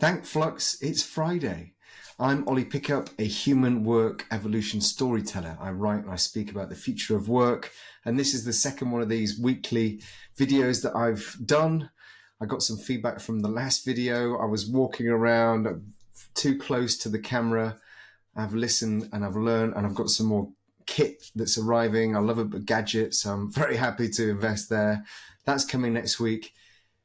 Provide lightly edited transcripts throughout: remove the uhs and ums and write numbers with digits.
Thank Flux, it's Friday. I'm Ollie Pickup, a human work evolution storyteller. I write and I speak about the future of work, and this is the second one of these weekly videos that I've done. I got some feedback from the last video. I was walking around too close to the camera. I've listened and I've learned, and I've got some more kit that's arriving. I love a gadget, so I'm very happy to invest there. That's coming next week.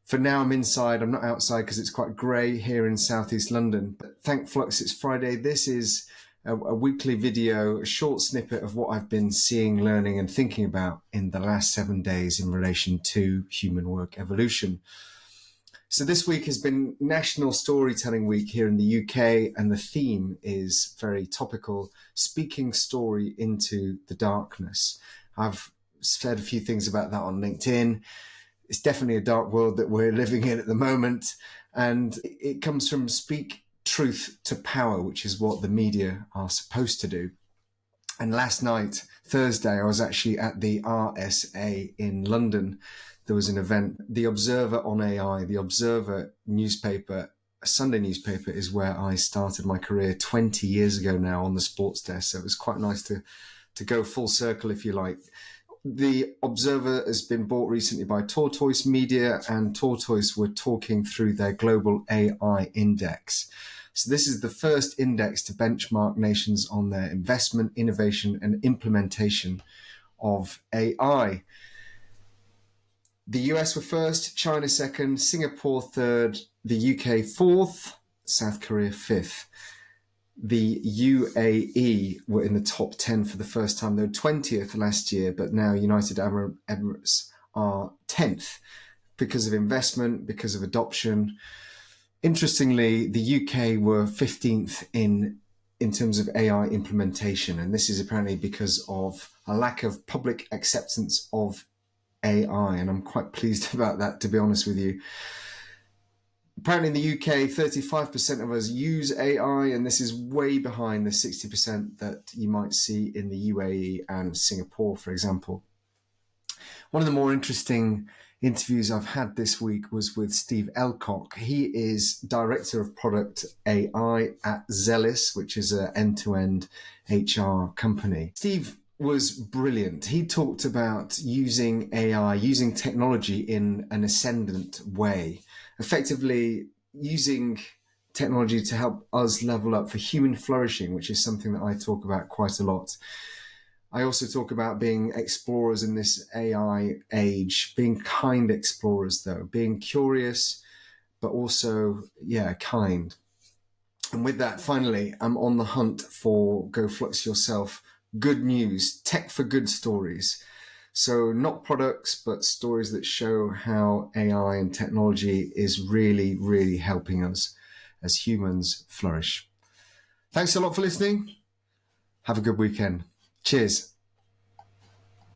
For now, I'm inside. I'm not outside because it's quite grey here in southeast London. But thank Flux, it's Friday. This is a weekly video, a short snippet of what I've been seeing, learning and thinking about in the last 7 days in relation to human work evolution. So this week has been National Storytelling Week here in the UK, and the theme is very topical, speaking story into the darkness. I've said a few things about that on LinkedIn. It's definitely a dark world that we're living in at the moment. And it comes from speak truth to power, which is what the media are supposed to do. And last night, Thursday, I was actually at the RSA in London. There was an event, The Observer on AI. The Observer newspaper, a Sunday newspaper, is where I started my career 20 years ago now on the sports desk. So it was quite nice to go full circle, if you like. The Observer has been bought recently by Tortoise Media, and Tortoise were talking through their global AI index. So this is the first index to benchmark nations on their investment, innovation, and implementation of AI. The US were first, China second, Singapore third, the UK fourth, South Korea fifth. The UAE were in the top 10 for the first time. They were 20th last year, but now United Arab Emirates are 10th because of investment, because of adoption. Interestingly, the UK were 15th in terms of AI implementation, and this is apparently because of a lack of public acceptance of AI, and I'm quite pleased about that, to be honest with you. Apparently in the UK, 35% of us use AI, and this is way behind the 60% that you might see in the UAE and Singapore, for example. One of the more interesting interviews I've had this week was with Steve Elcock. He is Director of Product AI at Zellis, which is an end-to-end HR company. Steve was brilliant. He talked about using AI, using technology in an ascendant way, effectively using technology to help us level up for human flourishing, which is something that I talk about quite a lot. I also talk about being explorers in this AI age, being kind explorers though, being curious, but also, kind. And with that, finally, I'm on the hunt for Go Flux Yourself good news, tech for good stories. So not products, but stories that show how AI and technology is really, really helping us as humans flourish. Thanks a lot for listening. Have a good weekend. Cheers.